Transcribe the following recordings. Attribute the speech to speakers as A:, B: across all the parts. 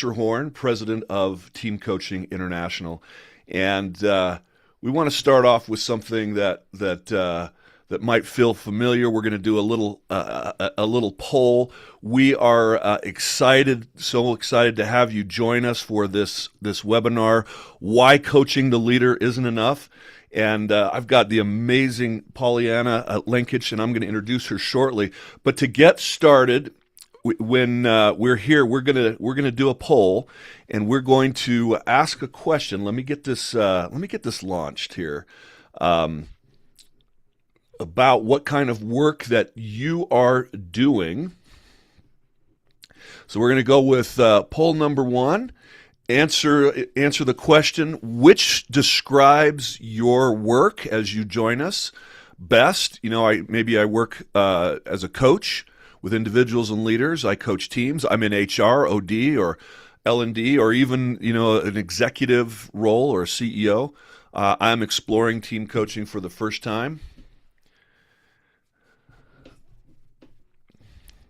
A: Spencer Horn, president of Team Coaching International, and we want to start off with something that might feel familiar. We're going to do a little poll. We are excited, so excited to have you join us for this webinar. Why coaching the leader isn't enough. And I've got the amazing Pollyanna Linkage, and I'm going to introduce her shortly. But to get started, when we're here, we're gonna do a poll, and we're going to ask a question. Let me get this launched here. About what kind of work that you are doing. So we're going to go with poll number one. Answer the question, which describes your work as you join us best. You know, I work as a coach with individuals and leaders. I coach teams. I'm in HR, OD, or L&D, or even, an executive role or a CEO. I'm exploring team coaching for the first time.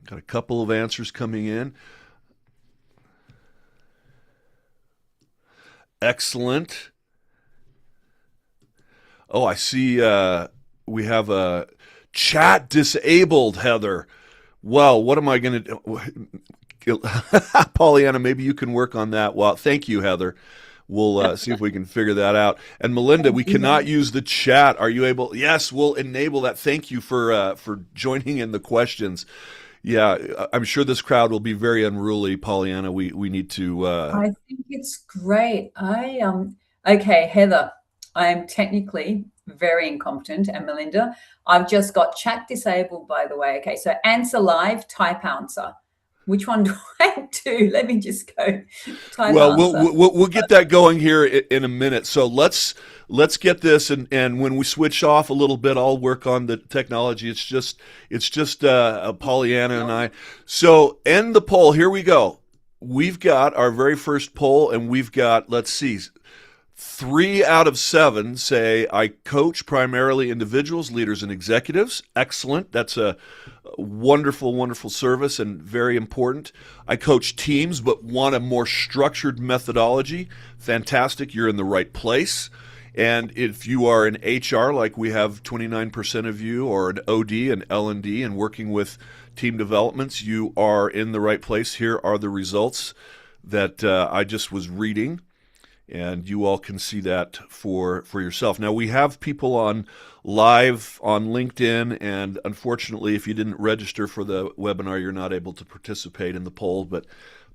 A: Got a couple of answers coming in. Excellent. Oh, I see we have a chat disabled, Heather. Well, what am I going to do? Pollyanna, maybe you can work on that. Well, thank you, Heather. We'll see if we can figure that out. And Melinda, we cannot use the chat. Are you able? Yes, we'll enable that. Thank you for joining in the questions. Yeah, I'm sure this crowd will be very unruly, Pollyanna. We need to.
B: I think it's great. Okay, Heather, I'm technically very incompetent, and Melinda, I've just got chat disabled, by the way. Okay, so answer live, type answer. Which one do I do? Let me just go type
A: Well,
B: answer.
A: we'll get that going here in a minute. So let's get this, and when we switch off a little bit, I'll work on the technology. It's just Pollyanna and I. So end the poll. Here we go. We've got our very first poll, and we've got, let's see, 3 out of 7 say I coach primarily individuals, leaders, and executives. Excellent. That's a wonderful, wonderful service and very important. I coach teams but want a more structured methodology. Fantastic. You're in the right place. And if you are in HR, like we have 29% of you, or an OD and L&D and working with team developments, you are in the right place. Here are the results that I just was reading. And you all can see that for yourself. Now, we have people on live on LinkedIn, and unfortunately, if you didn't register for the webinar, you're not able to participate in the poll, but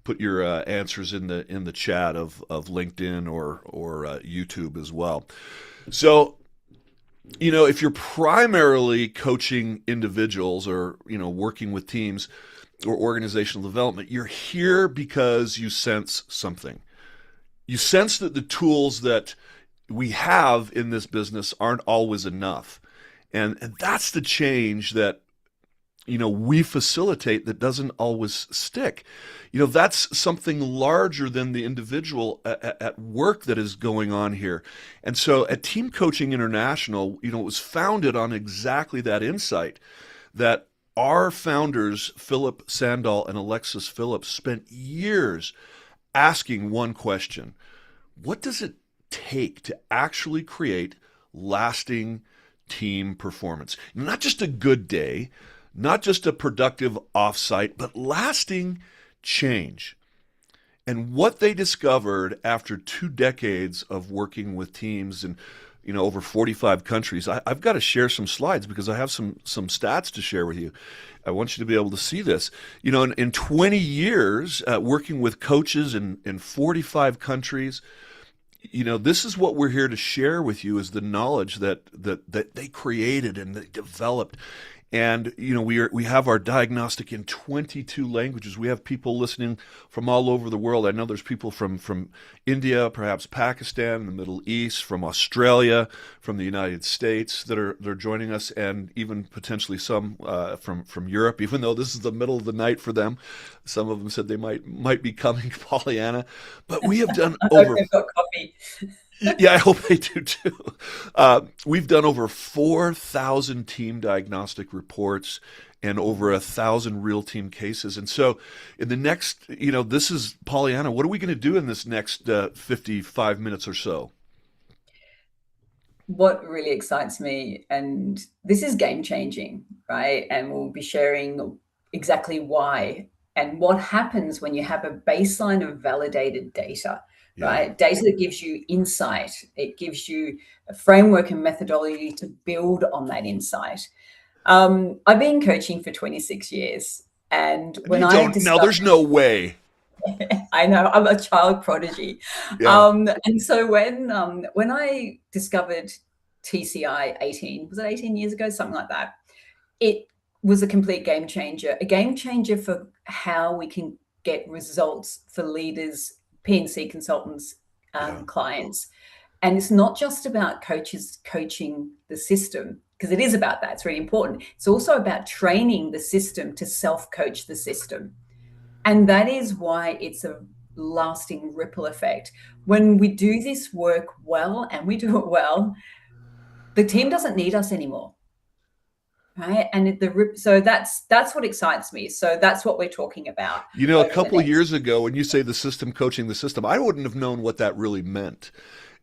A: put your answers in the chat of LinkedIn or YouTube as well. So, if you're primarily coaching individuals or, working with teams or organizational development, you're here because you sense something. You sense that the tools that we have in this business aren't always enough. And that's the change that, we facilitate that doesn't always stick. That's something larger than the individual at work that is going on here. And so at Team Coaching International, it was founded on exactly that insight that our founders, Philip Sandall and Alexis Phillips, spent years asking one question: what does it take to actually create lasting team performance? Not just a good day, not just a productive offsite, but lasting change. And what they discovered after 2 decades of working with teams in over 45 countries, I've got to share some slides because I have some stats to share with you. I want you to be able to see this. In 20 years working with coaches in 45 countries, this is what we're here to share with you, is the knowledge that they created and they developed. And we have our diagnostic in 22 languages. We have people listening from all over the world. I know there's people from India, perhaps Pakistan, the Middle East, from Australia, from the United States they're joining us, and even potentially some from Europe. Even though this is the middle of the night for them, some of them said they might be coming, Pollyanna. But we have done over.
B: I've got coffee.
A: Yeah, I hope they do too. We've done over 4,000 team diagnostic reports, and over 1,000 real team cases. And so, in the next, this is Pollyanna. What are we going to do in this next 55 minutes or so?
B: What really excites me, and this is game changing, right? And we'll be sharing exactly why and what happens when you have a baseline of validated data,
A: Yeah.
B: right? Data that gives you insight, it gives you a framework and methodology to build on that insight. I've been coaching for 26 years. And when
A: You
B: I
A: don't. No,
B: discovered
A: there's no way.
B: I know I'm a child prodigy.
A: Yeah.
B: And so when I discovered TCI 18, was it 18 years ago? Something like that. It was a complete a game changer for how we can get results for leaders, PNC consultants,
A: Yeah.
B: clients. And it's not just about coaches coaching the system, because it is about that. It's really important. It's also about training the system to self-coach the system. And that is why it's a lasting ripple effect. When we do this work well and we do it well, the team doesn't need us anymore. Right. And so that's what excites me. So that's what we're talking about
A: A
B: over the
A: couple of
B: next.
A: years ago, when you say the system coaching the system, I wouldn't have known what that really meant.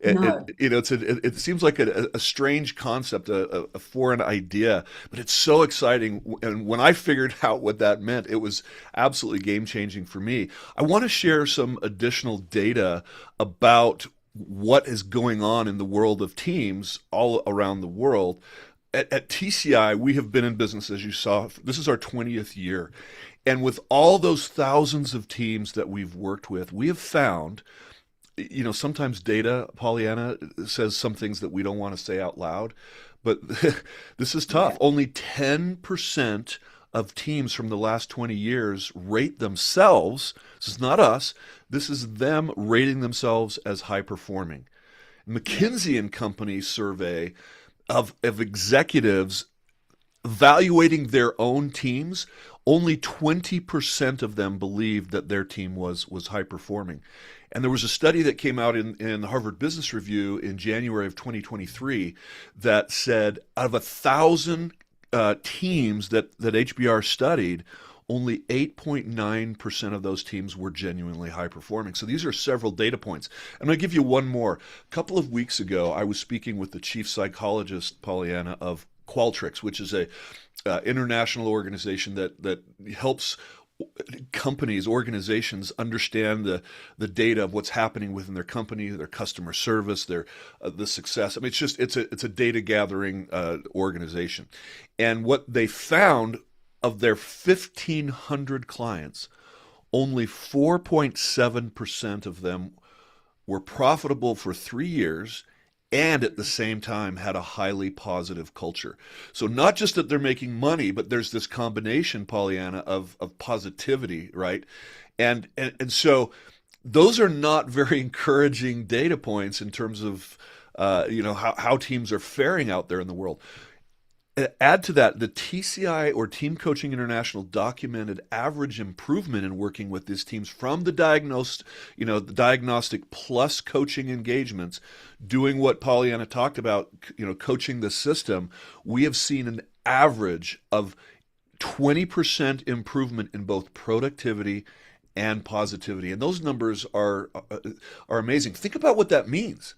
B: No.
A: It seems like a strange concept, a foreign idea, but it's so exciting. And when I figured out what that meant, it was absolutely game changing for me. I want to share some additional data about what is going on in the world of teams all around the world. At TCI, we have been in business, as you saw. This is our 20th year. And with all those thousands of teams that we've worked with, we have found, sometimes data, Pollyanna, says some things that we don't want to say out loud, but this is tough.
B: Yeah.
A: Only 10% of teams from the last 20 years rate themselves. This is not us. This is them rating themselves as high performing.
B: Yeah.
A: McKinsey and Company survey of executives evaluating their own teams, only 20% of them believed that their team was high performing. And there was a study that came out in the Harvard Business Review in January of 2023 that said out of 1,000 teams that HBR studied, only 8.9% of those teams were genuinely high performing. So these are several data points. I'm going to give you one more. A couple of weeks ago, I was speaking with the chief psychologist, Pollyanna, of Qualtrics, which is a international organization that helps companies, organizations understand the data of what's happening within their company, their customer service, their the success. I mean, it's a data gathering organization, and what they found of their 1,500 clients, only 4.7% of them were profitable for 3 years and at the same time had a highly positive culture. So not just that they're making money, but there's this combination, Pollyanna, of positivity, right? And so those are not very encouraging data points in terms of how teams are faring out there in the world. Add to that, the TCI or Team Coaching International documented average improvement in working with these teams from the the diagnostic plus coaching engagements, doing what Pollyanna talked about, coaching the system. We have seen an average of 20% improvement in both productivity and positivity, and those numbers are amazing. Think about what that means.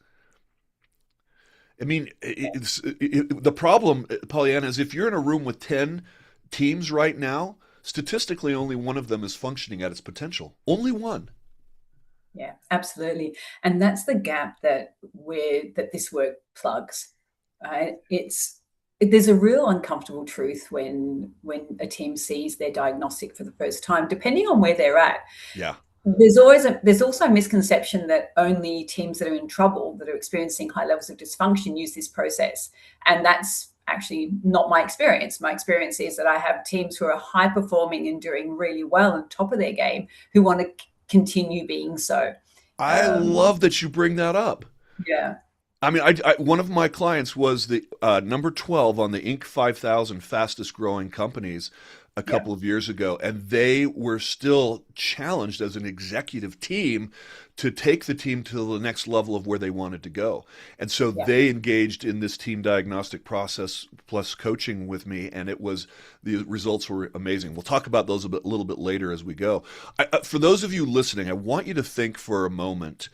A: I mean, the problem, Pollyanna, is if you're in a room with 10 teams right now, statistically, only one of them is functioning at its potential. Only one.
B: Yeah, absolutely. And that's the gap that this work plugs. Right? There's a real uncomfortable truth when a team sees their diagnostic for the first time, depending on where they're at.
A: Yeah.
B: There's also a misconception that only teams that are in trouble, that are experiencing high levels of dysfunction, use this process. And that's actually not my experience. My experience is that I have teams who are high performing and doing really well on top of their game who want to continue being so.
A: I
B: Um,
A: love that you bring that up.
B: yeah.
A: I mean, one of my clients was the number 12 on the Inc. 5,000 fastest growing companies a
B: Yeah.
A: couple of years ago, and they were still challenged as an executive team to take the team to the next level of where they wanted to go. And so
B: Yeah.
A: they engaged in this team diagnostic process plus coaching with me, and the results were amazing. We'll talk about those a little bit later as we go. For those of you listening, I want you to think for a moment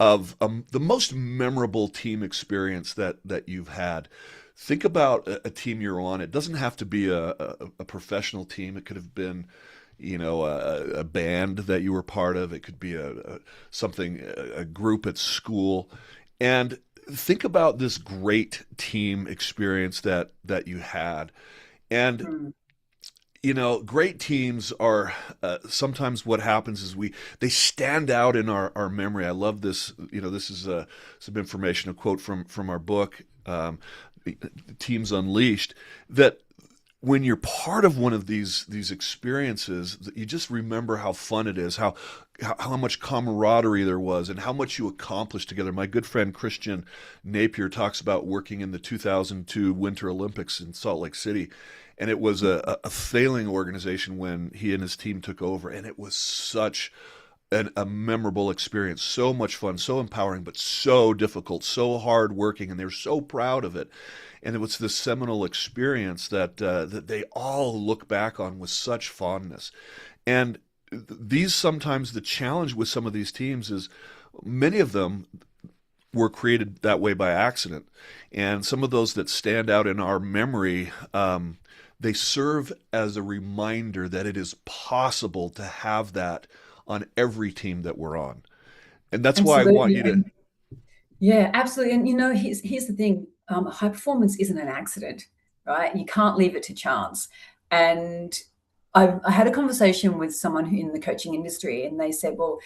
A: of the most memorable team experience that you've had. Think about a team you're on. It doesn't have to be a professional team. It could have been, a band that you were part of. It could be a group at school, and think about this great team experience that you had. And
B: Mm.
A: great teams are sometimes what happens is they stand out in our memory. I love this. This is some information, a quote from our book, Teams Unleashed, that when you're part of one of these experiences, you just remember how fun it is, how much camaraderie there was, and how much you accomplished together. My good friend Christian Napier talks about working in the 2002 Winter Olympics in Salt Lake City, and it was a failing organization when he and his team took over, and it was such a memorable experience, so much fun, so empowering, but so difficult, so hard working, and they were so proud of it. And it was this seminal experience that they all look back on with such fondness. And sometimes the challenge with some of these teams is many of them were created that way by accident, and some of those that stand out in our memory. They serve as a reminder that it is possible to have that on every team that we're on. And that's why I want
B: Absolutely.
A: you to.
B: Yeah, absolutely. And here's the thing: high performance isn't an accident, right? You can't leave it to chance. And I had a conversation with someone who in the coaching industry, and they said, "Well,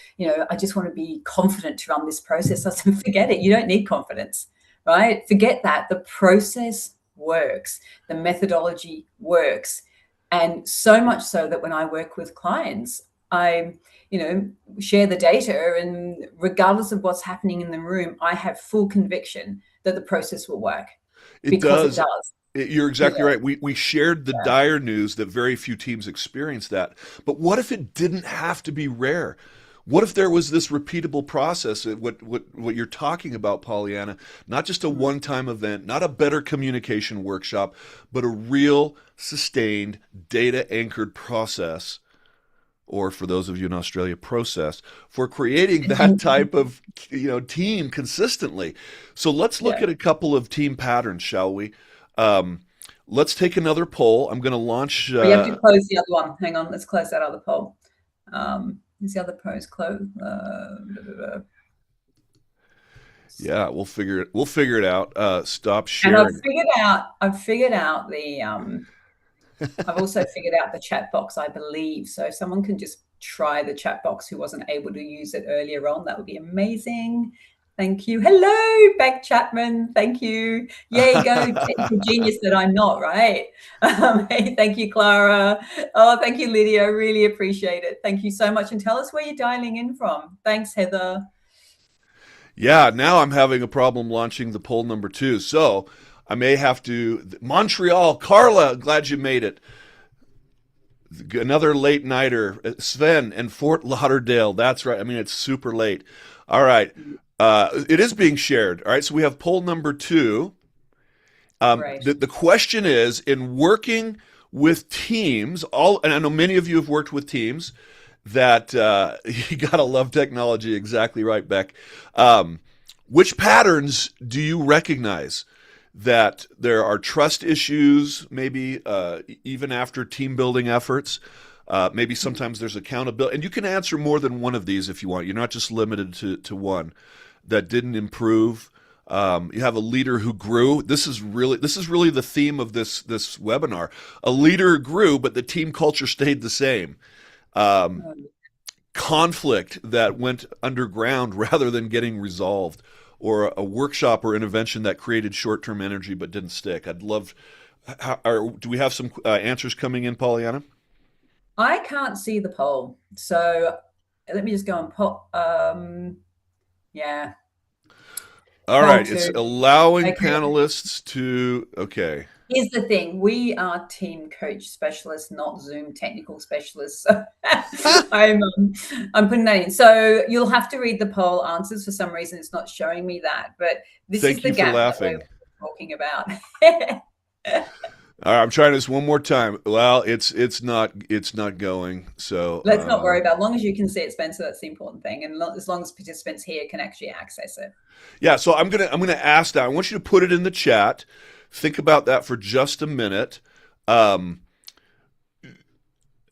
B: I just want to be confident to run this process." I said, "Forget it. You don't need confidence, right? Forget that. The process works. The methodology works, and so much so that when I work with clients, I share the data, and regardless of what's happening in the room, I have full conviction that the process will work
A: It
B: because it
A: does.
B: does.
A: You're
B: Yeah,
A: exactly right. We shared the
B: yeah.
A: dire news that very few teams experience that. But what if it didn't have to be rare? What if there was this repeatable process? What you're talking about, Pollyanna? Not just a
B: Mm.
A: one-time event, not a better communication workshop, but a real, sustained, data-anchored process, or for those of you in Australia, process for creating that type of team consistently. So let's look
B: Yeah.
A: at a couple of team patterns, shall we? Um, let's take another poll. I'm going to launch.
B: We have to close the other one. Hang on, let's close that other poll. Is the other poll closed?
A: Yeah, we'll figure it out. Stop
B: And
A: sharing.
B: I've also figured out the chat box, I believe. So if someone can just try the chat box who wasn't able to use it earlier on, that would be amazing. Thank you. Hello, Beck Chapman. Thank you. Yay, go technical genius that I'm not, right? Hey, thank you, Clara. Oh, thank you, Lydia. I really appreciate it. Thank you so much. And tell us where you're dialing in from. Thanks, Heather.
A: Yeah, now I'm having a problem launching the poll number 2. So I may have to. Montreal, Carla, glad you made it. Another late nighter, Sven and Fort Lauderdale. That's right. I mean, it's super late. All right. It is being shared. All right. So we have poll number 2.
B: Great.
A: The question is, in working with teams, and I know many of you have worked with teams, that you gotta love technology. Exactly right, Beck. Which patterns do you recognize that there are trust issues, maybe even after team building efforts? Maybe sometimes there's accountability, and you can answer more than one of these if you want. You're not just limited to one that didn't improve. You have a leader who grew. This is really the theme of this webinar. A leader grew, but the team culture stayed the same. Conflict that went underground rather than getting resolved, or a workshop or intervention that created short-term energy but didn't stick. I'd love. Do we have some answers coming in, Pollyanna?
B: I can't see the poll. So let me just go and pop. Yeah,
A: All
B: poll
A: right, it's
B: two.
A: allowing
B: Okay.
A: panelists to. Okay.
B: Here's the thing. We are team coach specialists, not Zoom technical specialists. So I'm putting that in. So you'll have to read the poll answers. For some reason, it's not showing me that. But this is
A: Thank
B: the
A: you for
B: gap that we're
A: laughing.
B: talking about.
A: All right, I'm trying this one more time. Well, it's not going. So
B: Let's not worry about it. As long as you can see it, Spencer, that's the important thing. And as long as participants here can actually access it.
A: yeah, so I'm gonna ask that. I want you to put it in the chat. Think about that for just a minute. Um,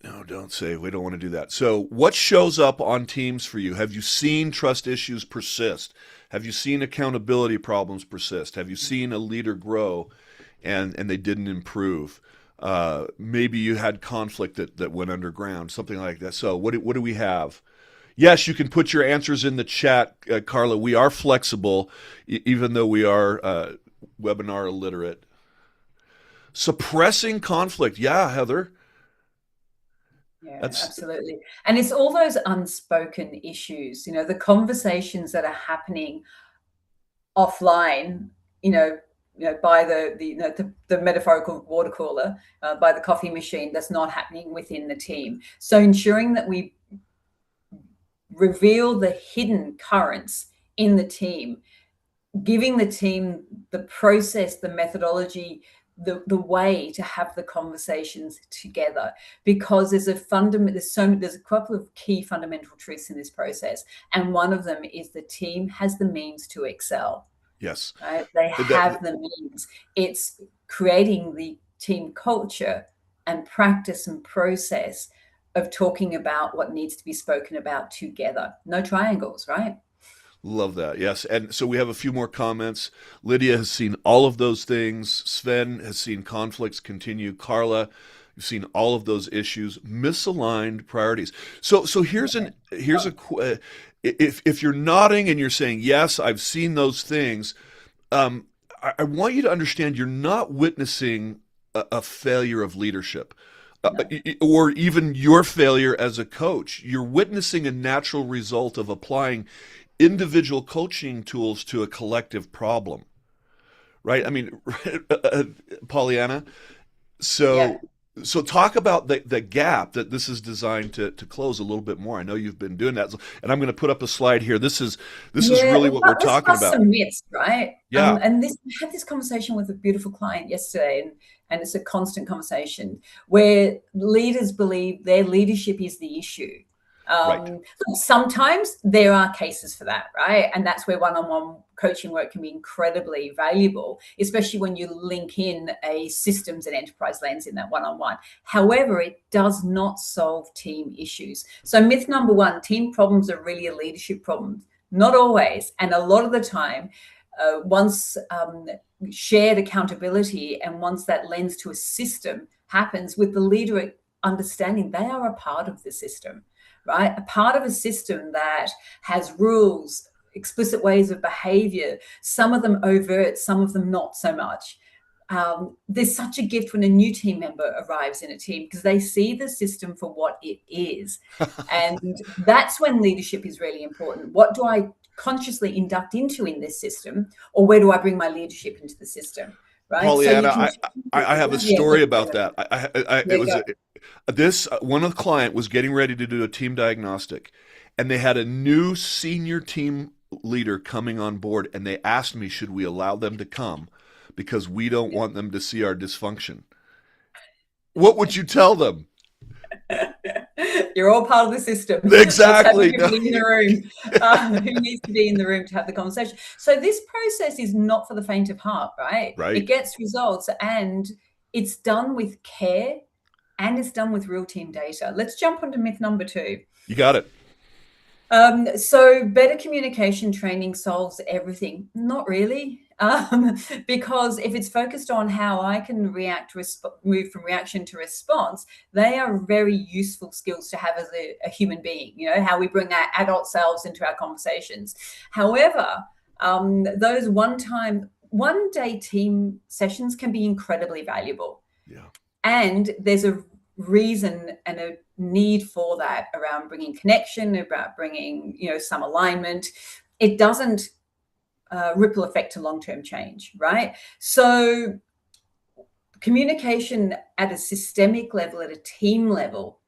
A: no, don't say we don't want to do that. So, what shows up on Teams for you? Have you seen trust issues persist? Have you seen accountability problems persist? Have you seen a leader grow and they didn't improve? Maybe you had conflict that went underground, something like that. So, what do we have? Yes, you can put your answers in the chat, Carla. We are flexible, even though we are webinar illiterate. Suppressing conflict. Yeah, Heather.
B: Yeah,
A: That's
B: absolutely. And it's all those unspoken issues, the conversations that are happening offline, by the metaphorical water cooler, by the coffee machine, that's not happening within the team. So ensuring that we reveal the hidden currents in the team, giving the team the process, the methodology, the way to have the conversations together, because there's a couple of key fundamental truths in this process, and one of them is the team has the means to excel.
A: yes.
B: Right? They have the means. It's creating the team culture and practice and process of talking about what needs to be spoken about together. No triangles, right?
A: Love that. Yes. And so we have a few more comments. Lydia has seen all of those things. Sven has seen conflicts continue. Carla, you've seen all of those issues. Misaligned priorities. So here's if you're nodding and you're saying yes, I've seen those things. I want you to understand you're not witnessing a failure of leadership.
B: No.
A: Or even your failure as a coach. You're witnessing a natural result of applying individual coaching tools to a collective problem, right? I mean, Pollyanna.
B: Yeah.
A: So, so talk about the gap that this is designed to close a little bit more. I know you've been doing that, and I'm going to put up a slide here. This is
B: Yeah,
A: really what we're
B: let's
A: talking
B: bust
A: about.
B: some myths, right?
A: Yeah,
B: And I had this conversation with a beautiful client yesterday, and it's a constant conversation where leaders believe their leadership is the issue.
A: right.
B: Sometimes there are cases for that, right? And that's where one-on-one coaching work can be incredibly valuable, especially when you link in a systems and enterprise lens in that one-on-one. However, it does not solve team issues. So myth number one, team problems are really a leadership problem. Not always. And a lot of the time, once shared accountability and once that lens to a system happens with the leader understanding they are a part of the system, right? A part of a system that has rules, explicit ways of behavior, some of them overt, some of them not so much. There's such a gift when a new team member arrives in a team because they see the system for what it is. And that's when leadership is really important. What do I consciously induct into in this system, or where do I bring my leadership into the system? Right. So you
A: Pollyanna,
B: can,
A: I have a
B: yeah,
A: story about that.
B: there
A: It
B: you
A: was
B: go.
A: this one of the client was getting ready to do a team diagnostic, and they had a new senior team leader coming on board, and they asked me, should we allow them to come because we don't want them to see our dysfunction. What would you tell them?
B: You're all part of the system. Let's have
A: Exactly. No.
B: everybody in the room who needs to be in the room to have the conversation. So this process is not for the faint of heart, right? It
A: Right.
B: gets results, and it's done with care, and it's done with real team data. Let's jump onto myth number two.
A: You got it.
B: So better communication training solves everything. Not really, because if it's focused on how I can move from reaction to response, they are very useful skills to have as a human being, how we bring our adult selves into our conversations. However, those one-day team sessions can be incredibly valuable.
A: Yeah.
B: And there's a reason and a need for that around bringing connection, about bringing, some alignment. It doesn't ripple effect to long-term change, right? So Communication at a systemic level, at a team level,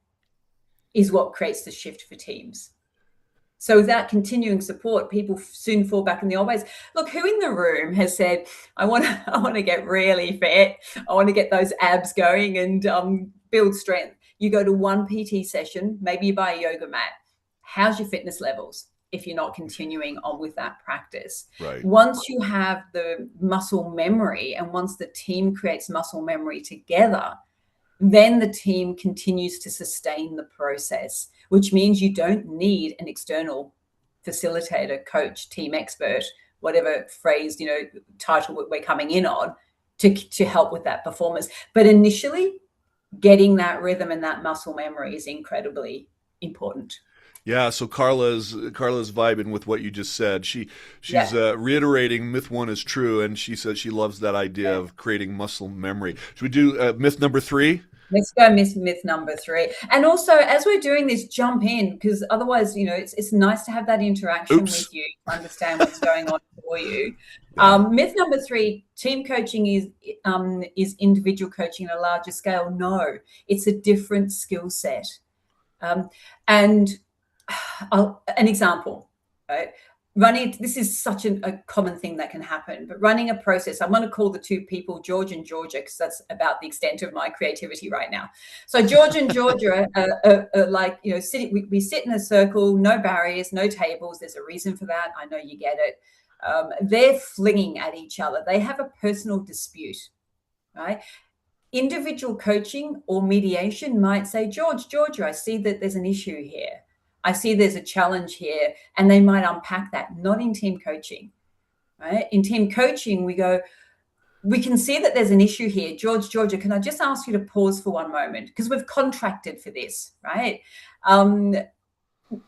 B: is what creates the shift for teams. So without continuing support, people soon fall back in the old ways. Look, who in the room has said, I want to get really fit. I want to get those abs going and build strength. You go to one PT session, maybe you buy a yoga mat. How's your fitness levels if you're not continuing on with that practice?
A: Right.
B: Once you have the muscle memory, and once the team creates muscle memory together, then the team continues to sustain the process, which means you don't need an external facilitator, coach, team expert, whatever phrase, title we're coming in on, to help with that performance. But initially, getting that rhythm and that muscle memory is incredibly important.
A: Yeah, so Carla's vibing with what you just said. She's reiterating myth one is true, and she says she loves that idea of creating muscle memory. Should we do myth number 3?
B: Let's go myth number 3. And also, as we're doing this, jump in, because otherwise, it's nice to have that interaction with you to understand what's going on for you. Myth number 3: team coaching is individual coaching at a larger scale. No, it's a different skill set. And an example, right? This is such a common thing that can happen, but running a process, I'm going to call the two people George and Georgia, because that's about the extent of my creativity right now. So George and Georgia are like, we sit in a circle, no barriers, no tables. There's a reason for that. I know you get it. They're flinging at each other. They have a personal dispute, right? Individual coaching or mediation might say, Georgia, I see that there's an issue here. I see there's a challenge here, and they might unpack that. Not in team coaching, right? In team coaching, we go, we can see that there's an issue here. Georgia, can I just ask you to pause for one moment? Because we've contracted for this, right?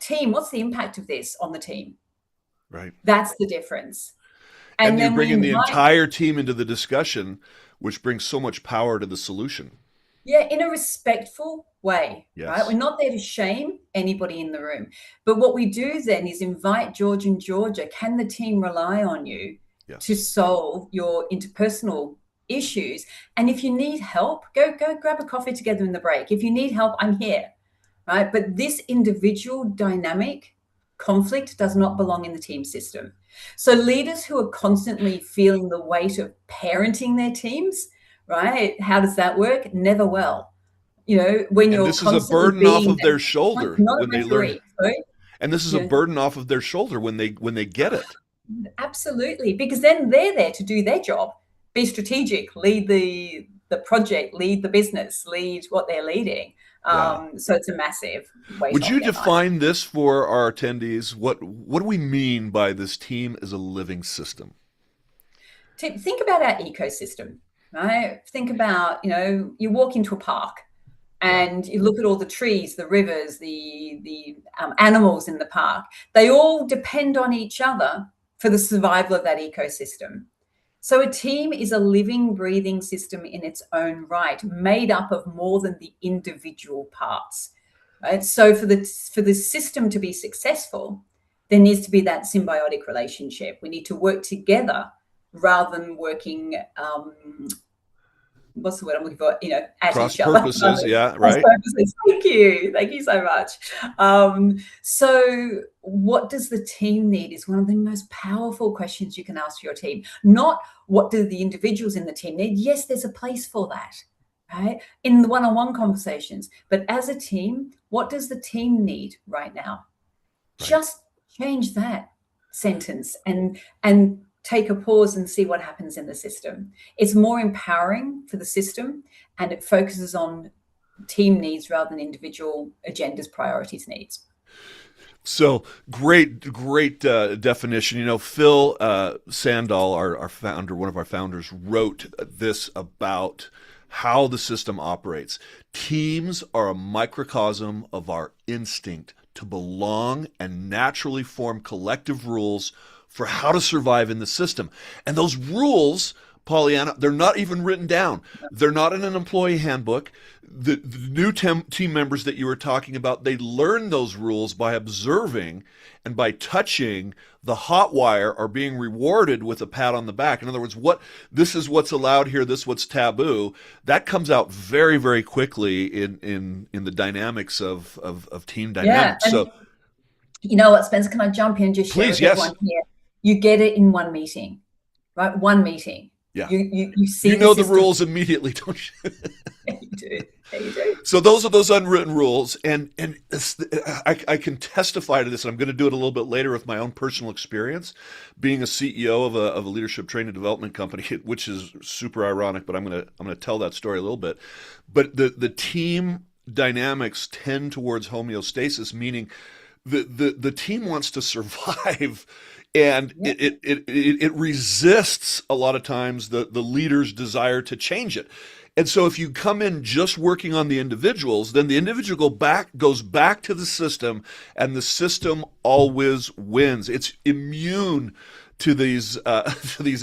B: Team, what's the impact of this on the team?
A: Right.
B: That's the difference.
A: And you're bringing the entire team into the discussion, which brings so much power to the solution.
B: Yeah, in a respectful way,
A: yes.
B: Right? We're not there to shame anybody in the room. But what we do then is invite George and Georgia. Can the team rely on you to solve your interpersonal issues? And if you need help, go grab a coffee together in the break. If you need help, I'm here, right? But this individual dynamic conflict does not belong in the team system. So leaders who are constantly feeling the weight of parenting their teams, right? How does that work? Never well. When you're
A: this is a burden off of their shoulder when they learn.
B: Sorry?
A: And this is a burden off of their shoulder when they get it.
B: Absolutely, because then they're there to do their job, be strategic, lead the project, lead the business, lead what they're leading. So it's a massive weight.
A: Would you define this for our attendees? What do we mean by this team as a living system?
B: Think about our ecosystem. Right? Think about, you walk into a park and you look at all the trees, the rivers, the animals in the park. They all depend on each other for the survival of that ecosystem. So a team is a living, breathing system in its own right, made up of more than the individual parts. Right? So for the system to be successful, there needs to be that symbiotic relationship. We need to work together rather than working, what's the word I'm looking for? At
A: cross
B: each other.
A: Purposes, yeah, right.
B: Thank you so much. So what does the team need is one of the most powerful questions you can ask your team. Not what do the individuals in the team need? Yes, there's a place for that, right? In the one-on-one conversations. But as a team, what does the team need right now? Right. Just change that sentence and take a pause and see what happens in the system. It's more empowering for the system, and it focuses on team needs rather than individual agendas, priorities, needs.
A: So great definition. Phil Sandall, our founder, one of our founders, wrote this about how the system operates. Teams are a microcosm of our instinct to belong and naturally form collective rules for how to survive in the system. And those rules Pollyanna. They're not even written down. They're not in an employee handbook. The new team members that you were talking about, they learn those rules by observing and by touching. The hot wire are being rewarded with a pat on the back. In other words, this is what's allowed here, this is what's taboo. That comes out very, very quickly in the dynamics of team dynamics.
B: And
A: so
B: you know what, Spencer, can I jump in and just share
A: please,
B: with
A: yes.
B: everyone here? You get it in one meeting, right? One meeting.
A: Yeah.
B: You see
A: the rules immediately, don't you?
B: Yeah, you do. Yeah, you do.
A: So those are those unwritten rules, and I can testify to this, and I'm going to do it a little bit later with my own personal experience, being a CEO of a leadership training and development company, which is super ironic, but I'm going to tell that story a little bit. But the team dynamics tend towards homeostasis, meaning the team wants to survive. And it resists a lot of times the leader's desire to change it. And so if you come in just working on the individuals, then the individual goes back to the system, and the system always wins. It's immune to these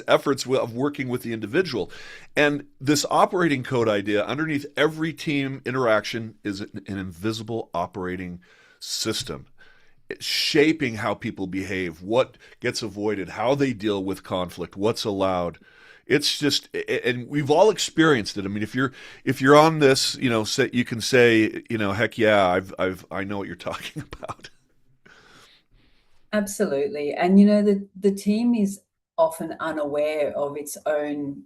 A: efforts of working with the individual. And this operating code idea, underneath every team interaction, is an invisible operating system, shaping how people behave, what gets avoided, how they deal with conflict, what's allowed. It's just, and we've all experienced it. I mean, if you're on this, you can say, heck yeah, I know what you're talking about.
B: Absolutely. And the team is often unaware of its own.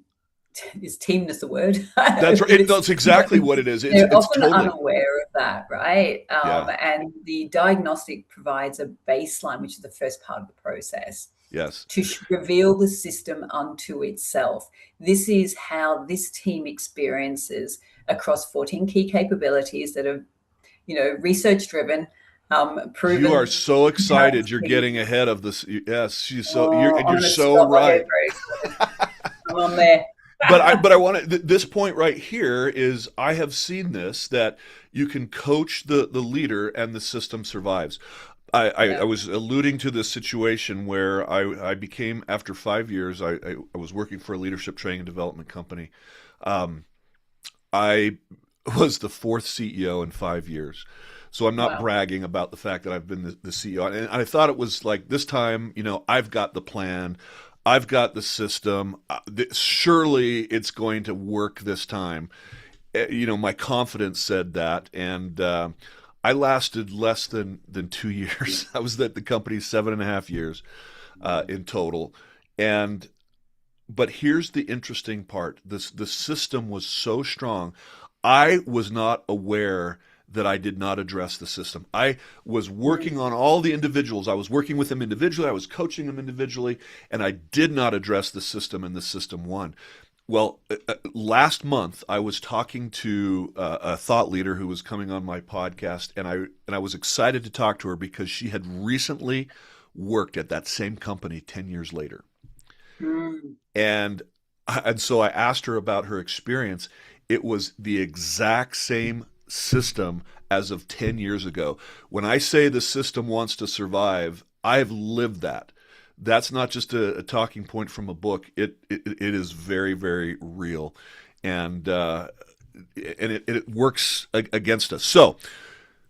B: Is teamness a word?
A: That's right. That's exactly what it is.
B: They're
A: it's
B: often
A: totally
B: unaware of that, right?
A: Yeah.
B: And the diagnostic provides a baseline, which is the first part of the process.
A: Yes.
B: To reveal the system unto itself. This is how this team experiences across 14 key capabilities that are, research driven, proven.
A: You are so excited. You're getting ahead of this. Yes, you're so right.
B: I'm on there.
A: But I want to, this point right here is, I have seen this, that you can coach the leader and the system survives. I was alluding to this situation where I became, after 5 years, I was working for a leadership training and development company. I was the fourth CEO in 5 years. So I'm not bragging about the fact that I've been the CEO. And I thought it was like, this time, I've got the plan. I've got the system. Surely it's going to work this time. My confidence said that. And I lasted less than 2 years. I was at the company 7.5 years in total. But here's the interesting part. The system was so strong. I was not aware that I did not address the system. I was working on all the individuals. I was working with them individually. I was coaching them individually, and I did not address the system, and the system won. Well, last month I was talking to a thought leader who was coming on my podcast, and I was excited to talk to her because she had recently worked at that same company 10 years later. And so I asked her about her experience. It was the exact same system as of 10 years ago. When I say the system wants to survive, I've lived that. That's not just a talking point from a book. It is very, very real, and it works against us. So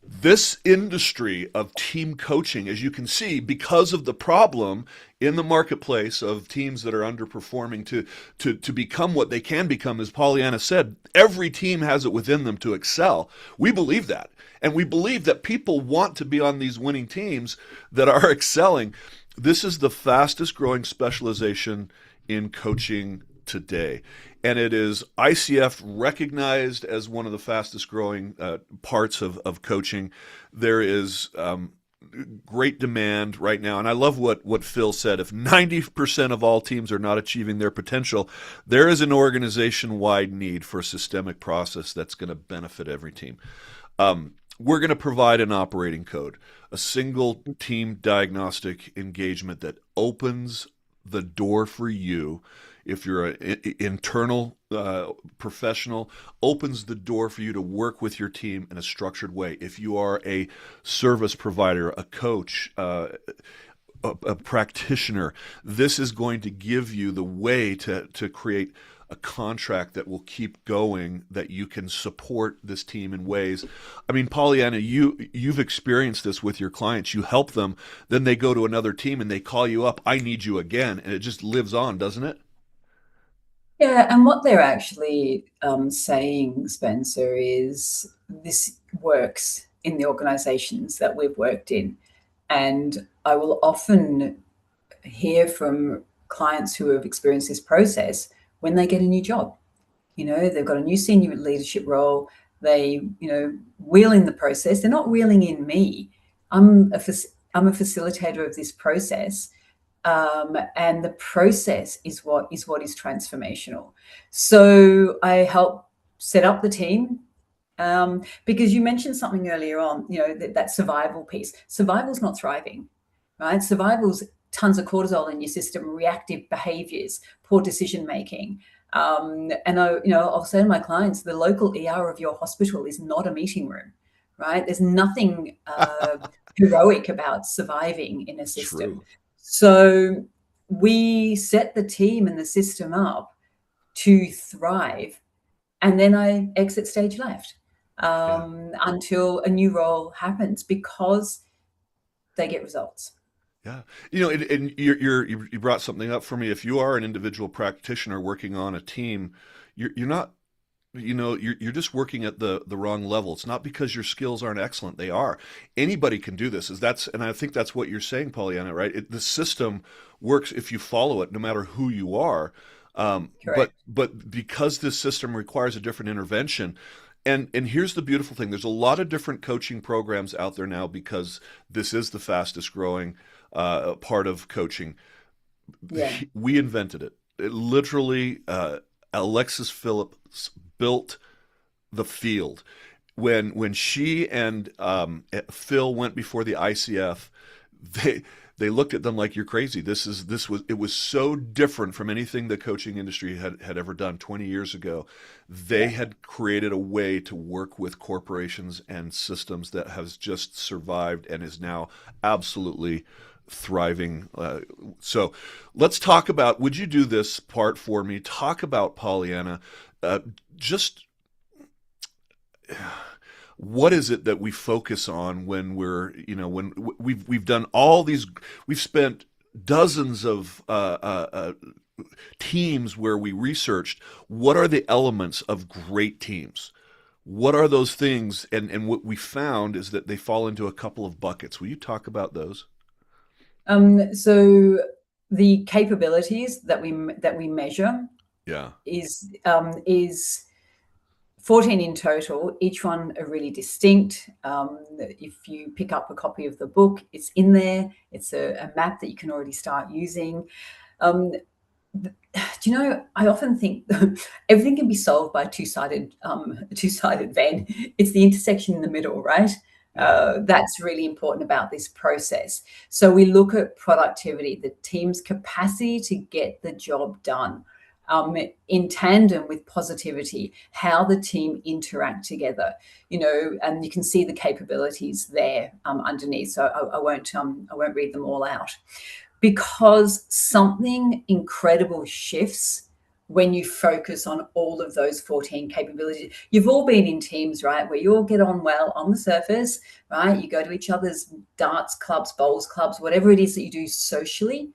A: this industry of team coaching, as you can see, because of the problem in the marketplace of teams that are underperforming to become what they can become, as Pollyanna said, every team has it within them to excel. We believe that. And we believe that people want to be on these winning teams that are excelling. This is the fastest growing specialization in coaching today. And it is ICF recognized as one of the fastest growing parts of coaching. There is great demand right now. And I love what Phil said. If 90% of all teams are not achieving their potential, there is an organization-wide need for a systemic process that's going to benefit every team. We're going to provide an operating code, a single team diagnostic engagement that opens the door for you. If you're an internal professional, opens the door for you to work with your team in a structured way. If you are a service provider, a coach, a practitioner, this is going to give you the way to create a contract that will keep going, that you can support this team in ways. I mean, Pollyanna, you've experienced this with your clients. You help them, then they go to another team and they call you up, I need you again, and it just lives on, doesn't it?
B: Yeah, and what they're actually saying, Spencer, is this works in the organizations that we've worked in. And I will often hear from clients who have experienced this process when they get a new job. They've got a new senior leadership role. They, wheel in the process. They're not wheeling in me. I'm a facilitator of this process, and the process is what is transformational. So I help set up the team, because you mentioned something earlier on, that survival piece. Survival's not thriving, right? Survival's tons of cortisol in your system, reactive behaviors, poor decision making. And I'll say to my clients, the local ER of your hospital is not a meeting room, right? There's nothing heroic about surviving in a system.
A: True.
B: So we set the team and the system up to thrive, and then I exit stage left,
A: Yeah.
B: until a new role happens, because they get results.
A: Yeah, and you brought something up for me. If you are an individual practitioner working on a team, you're not, you're just working at the wrong level. It's not because your skills aren't excellent; they are. Anybody can do this. And I think that's what you're saying, Pollyanna, right? The system works if you follow it, no matter who you are. But
B: Correct.
A: because this system requires a different intervention, and here's the beautiful thing: there's a lot of different coaching programs out there now because this is the fastest growing part of coaching.
B: Yeah.
A: We invented it. It literally, Alexis Phillips built the field. When she and Phil went before the ICF, they they looked at them like, you're crazy. It was so different from anything the coaching industry had ever done 20 years ago. They
B: Yeah.
A: had created a way to work with corporations and systems that has just survived and is now absolutely thriving. So let's talk about, would you do this part for me? Talk about Pollyanna. Just what is it that we focus on when when we've done all these, we've spent dozens of teams where we researched what are the elements of great teams. What are those things? And what we found is that they fall into a couple of buckets. Will you talk about those?
B: So the capabilities that we measure
A: Yeah.
B: is 14 in total. Each one are really distinct. If you pick up a copy of the book, it's in there. It's a map that you can already start using. Um, do you know, I often think everything can be solved by two-sided Venn. It's the intersection in the middle, right?
A: Yeah.
B: That's really important about this process. So we look at productivity, the team's capacity to get the job done, in tandem with positivity, how the team interact together, and you can see the capabilities there underneath. So I won't read them all out, because something incredible shifts when you focus on all of those 14 capabilities. You've all been in teams, right, where you all get on well on the surface, right? You go to each other's darts clubs, bowls clubs, whatever it is that you do socially.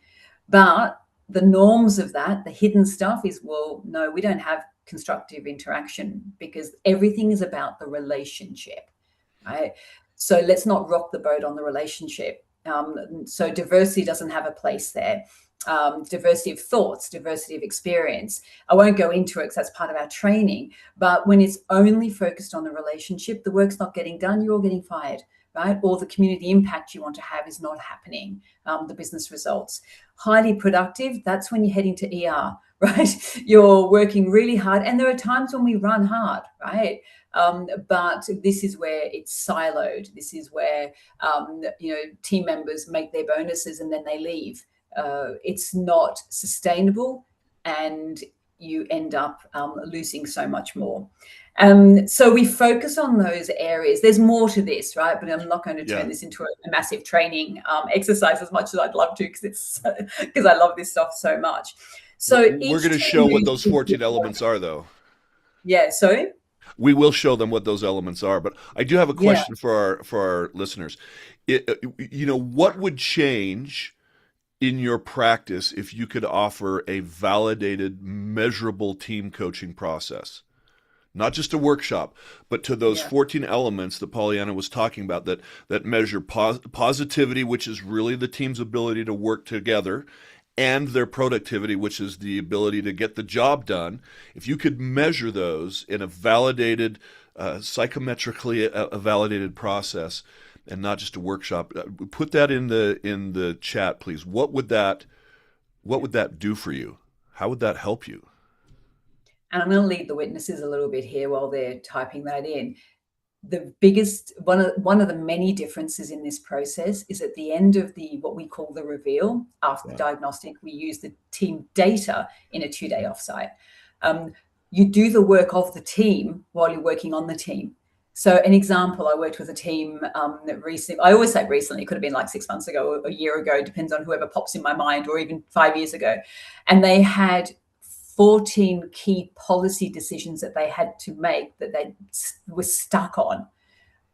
B: But the norms of that, the hidden stuff is, well, no, we don't have constructive interaction because everything is about the relationship, right? So let's not rock the boat on the relationship. So diversity doesn't have a place there. Diversity of thoughts, diversity of experience. I won't go into it because that's part of our training. But when it's only focused on the relationship, the work's not getting done, you're all getting fired, right? Or the community impact you want to have is not happening, the business results. Highly productive, that's when you're heading to ER, right? You're working really hard. And there are times when we run hard, right? But this is where it's siloed. This is where, team members make their bonuses and then they leave. It's not sustainable, and you end up losing so much more. So we focus on those areas. There's more to this, right? But I'm not going to turn this into a massive training exercise as much as I'd love to, because I love this stuff so much. So
A: we're going to show what those 14 elements are, though.
B: Yeah. So
A: we will show them what those elements are. But I do have a question for our listeners. What would change in your practice if you could offer a validated, measurable team coaching process? Not just a workshop, but to those 14 elements that Pollyanna was talking about that measure positivity, which is really the team's ability to work together, and their productivity, which is the ability to get the job done. If you could measure those in a validated, psychometrically a validated process, and not just a workshop, put that in the chat, please. What would that do for you? How would that help you?
B: And I'm going to lead the witnesses a little bit here while they're typing that in. The biggest one of the many differences in this process is at the end of what we call the reveal after the diagnostic, we use the team data in a 2-day offsite. You do the work of the team while you're working on the team. So an example, I worked with a team recently. I always say recently, it could have been like 6 months ago or a year ago, depends on whoever pops in my mind, or even 5 years ago. And they had 14 key policy decisions that they had to make that they were stuck on.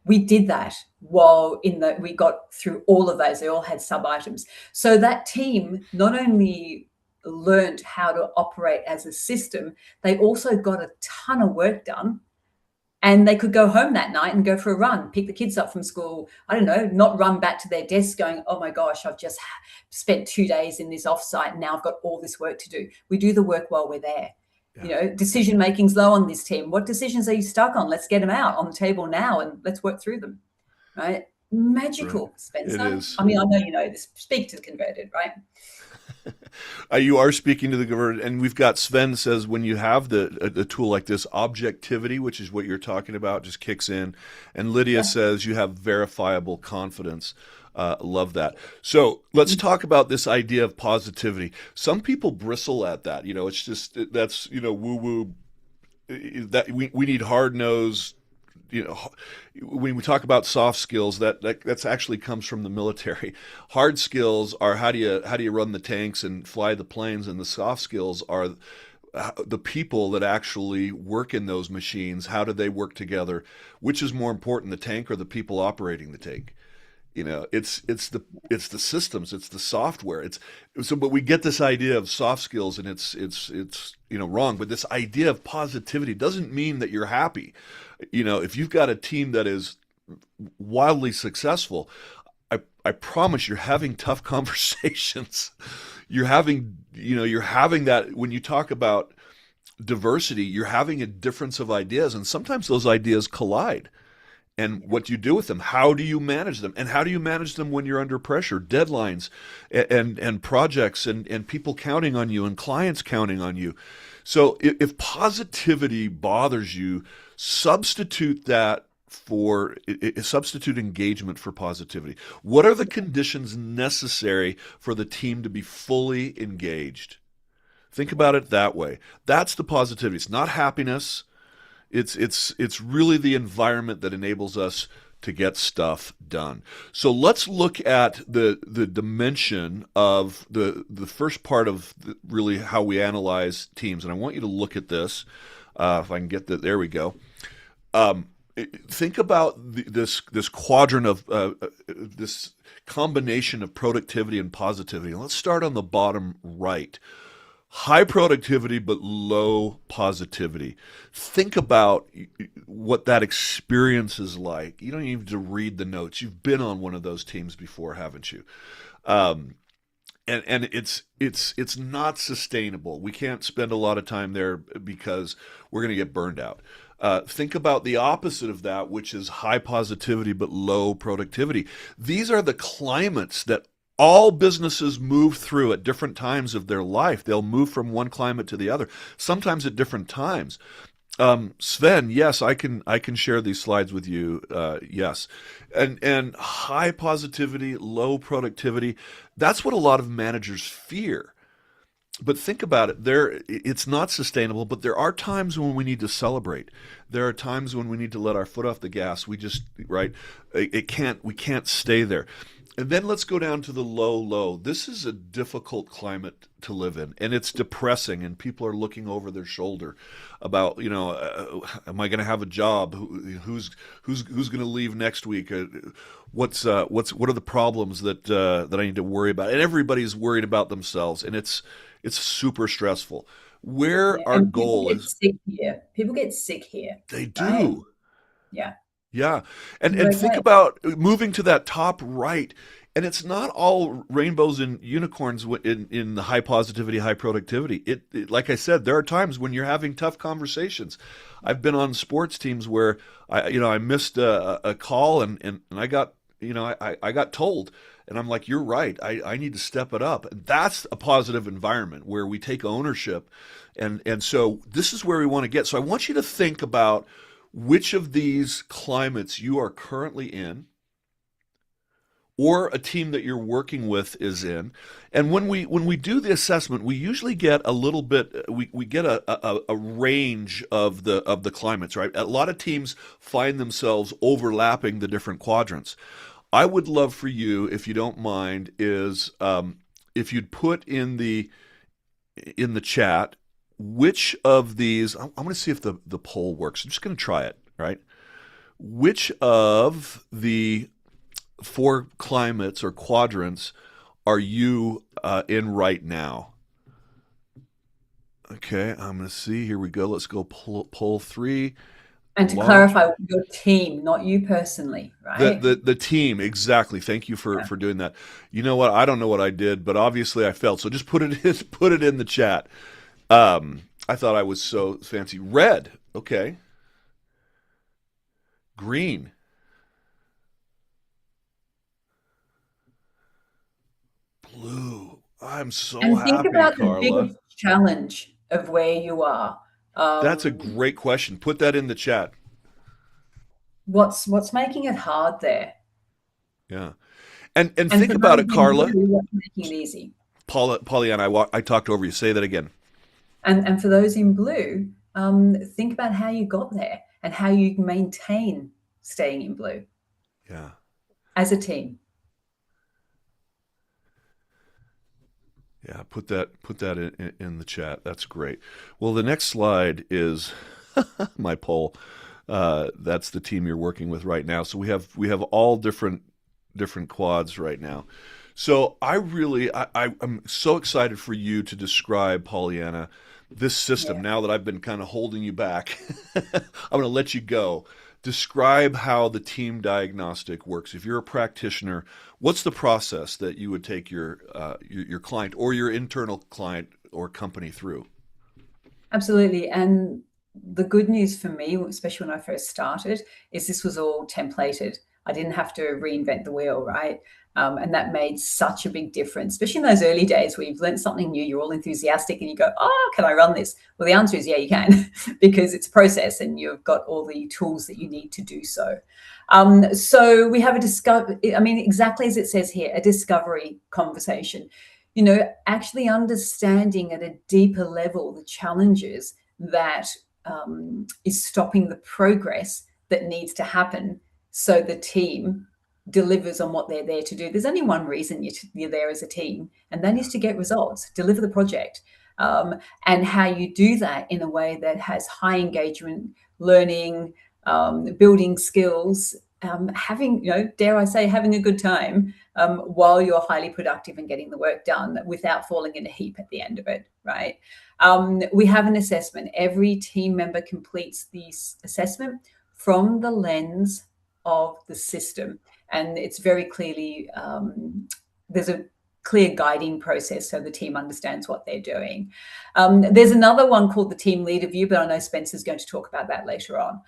B: We did that we got through all of those. They all had sub items. So that team not only learned how to operate as a system, they also got a ton of work done. And they could go home that night and go for a run, pick the kids up from school. I don't know, not run back to their desk going, oh my gosh, I've just spent 2 days in this offsite and now I've got all this work to do. We do the work while we're there. Decision making's low on this team. What decisions are you stuck on? Let's get them out on the table now and let's work through them. Right? Magical, Spencer.
A: It is.
B: I mean, I know you know this. Speak to the converted, right?
A: You are speaking to the converted, and we've got Sven says when you have a tool like this, objectivity, which is what you're talking about, just kicks in. And Lydia says you have verifiable confidence. Love that. So let's talk about this idea of positivity. Some people bristle at that. It's just that's woo-woo. That we need hard-nosed. When we talk about soft skills, that's actually comes from the military. Hard skills are how do you run the tanks and fly the planes, and the soft skills are the people that actually work in those machines. How do they work together? Which is more important, the tank or the people operating the tank? It's the systems, it's the software. But we get this idea of soft skills, and it's wrong. But this idea of positivity doesn't mean that you're happy. If you've got a team that is wildly successful, I promise you're having tough conversations. You're having that when you talk about diversity, you're having a difference of ideas, and sometimes those ideas collide. And what do you do with them? How do you manage them? And how do you manage them when you're under pressure? Deadlines and projects and people counting on you and clients counting on you. So if positivity bothers you, substitute engagement for positivity. What are the conditions necessary for the team to be fully engaged? Think about it that way. That's the positivity. It's not happiness. It's really the environment that enables us to get stuff done. So let's look at the dimension of the first part of really how we analyze teams. And I want you to look at this. If I can get that, there we go. Think about this quadrant of this combination of productivity and positivity. And let's start on the bottom right. High productivity, but low positivity. Think about what that experience is like. You don't even have to read the notes. You've been on one of those teams before, haven't you? And it's not sustainable. We can't spend a lot of time there because we're going to get burned out. Think about the opposite of that, which is high positivity, but low productivity. These are the climates that all businesses move through at different times of their life. They'll move from one climate to the other, sometimes at different times. Sven, yes, I can share these slides with you. Yes, and high positivity, low productivity. That's what a lot of managers fear. but think about it. It's not sustainable, but there are times when we need to celebrate. There are times when we need to let our foot off the gas. We just, right? We can't stay there. And then let's go down to the low. This is a difficult climate to live in, and it's depressing. And people are looking over their shoulder about, am I going to have a job? Who's going to leave next week? What are the problems that I need to worry about? And everybody's worried about themselves, and it's super stressful. Where
B: Yeah,
A: our
B: and people
A: goal
B: get
A: is,
B: sick here. People get sick here,
A: they
B: right?
A: do.
B: Yeah.
A: Yeah. And
B: You're
A: think
B: okay.
A: about moving to that top right. And it's not all rainbows and unicorns in the high positivity, high productivity. Like I said, there are times when you're having tough conversations. I've been on sports teams where I missed a call and I got, I got told, and I'm like, you're right. I need to step it up. And that's a positive environment where we take ownership. And so this is where we want to get. So I want you to think about which of these climates you are currently in or a team that you're working with is in. And when we do the assessment, we usually get a little bit we get a range of the climates, right? A lot of teams find themselves overlapping the different quadrants. I would love for you, if you don't mind, is if you'd put in the chat which of these. I'm going to see if the poll works. I'm just going to try it, right? Which of the four climates or quadrants are you in right now? Okay, I'm going to see. Here we go. Let's go poll three.
B: And to
A: Launch.
B: clarify, your team, not you personally,
A: The,
B: right?
A: the the team, exactly. Thank you for doing that. You know what? I don't know what I did, but obviously I failed. So just put it in the chat. I thought I was so fancy. Red. Okay. Green. Blue. I'm so
B: And think
A: happy,
B: about the
A: Carla.
B: biggest challenge of where you are.
A: That's a great question. Put that in the chat.
B: What's making it hard there?
A: Yeah. And
B: And
A: think
B: for
A: about
B: those
A: it,
B: in
A: Carla.
B: blue, what's making it easy?
A: Pollyanna, I talked over you. Say that again.
B: And for those in blue, think about how you got there and how you maintain staying in blue
A: Yeah.
B: as a team.
A: Yeah, put that in the chat. That's great. Well, the next slide is my poll. That's the team you're working with right now. So we have all different quads right now. So I'm so excited for you to describe, Pollyanna, this system.
B: Yeah.
A: Now that I've been kind of holding you back, I'm going to let you go. Describe how the team diagnostic works. If you're a practitioner, what's the process that you would take your client or your internal client or company through?
B: Absolutely. And the good news for me, especially when I first started, is this was all templated. I didn't have to reinvent the wheel, right? And that made such a big difference, especially in those early days where you've learned something new, you're all enthusiastic and you go, oh, can I run this? Well, the answer is yeah, you can, because it's a process and you've got all the tools that you need to do so. So we have a discovery, I mean, exactly as it says here, a discovery conversation. Actually understanding at a deeper level the challenges that is stopping the progress that needs to happen so the team delivers on what they're there to do. There's only one reason you're there as a team, and that is to get results, deliver the project. And how you do that in a way that has high engagement, learning, building skills, having, dare I say, having a good time while you're highly productive and getting the work done without falling in a heap at the end of it, right? We have an assessment. Every team member completes this assessment from the lens of the system. And it's very clearly, there's a clear guiding process so the team understands what they're doing. There's another one called the team leader view, but I know Spencer's going to talk about that later on.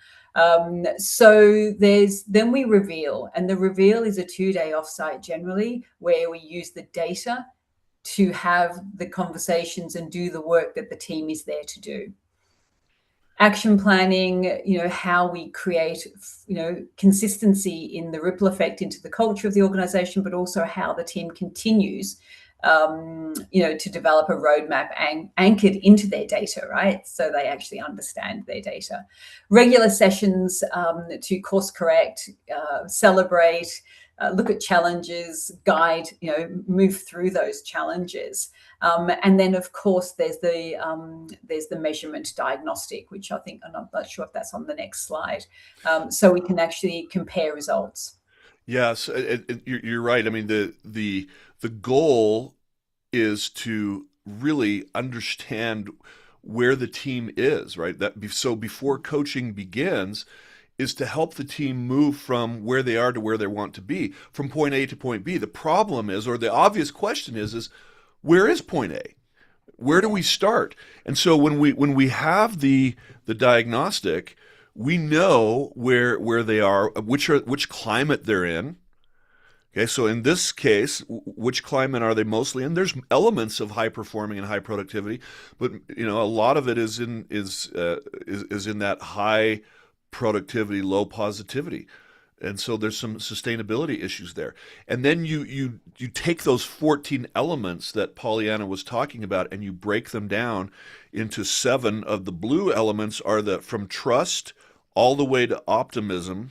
B: So then we reveal, and the reveal is a 2-day offsite generally, where we use the data to have the conversations and do the work that the team is there to do. Action planning, how we create, consistency in the ripple effect into the culture of the organization, but also how the team continues to develop a roadmap anchored into their data, right? So they actually understand their data. Regular sessions to course correct, celebrate, look at challenges, guide, move through those challenges. And then, of course, there's the measurement diagnostic, which I think, and I'm not sure if that's on the next slide. So we can actually compare results.
A: Yes, you're right. I mean, the goal is to really understand where the team is, right? So before coaching begins, is to help the team move from where they are to where they want to be, from point A to point B. The problem is, or the obvious question is where is point A? Where do we start? And so when we have the diagnostic, we know where they are, which climate they're in. Okay, so in this case, which climate are they mostly in? There's elements of high performing and high productivity, but a lot of it is in that high productivity, low positivity. And so there's some sustainability issues there. And then you take those 14 elements that Pollyanna was talking about and you break them down into 7 of the blue elements are from trust all the way to optimism,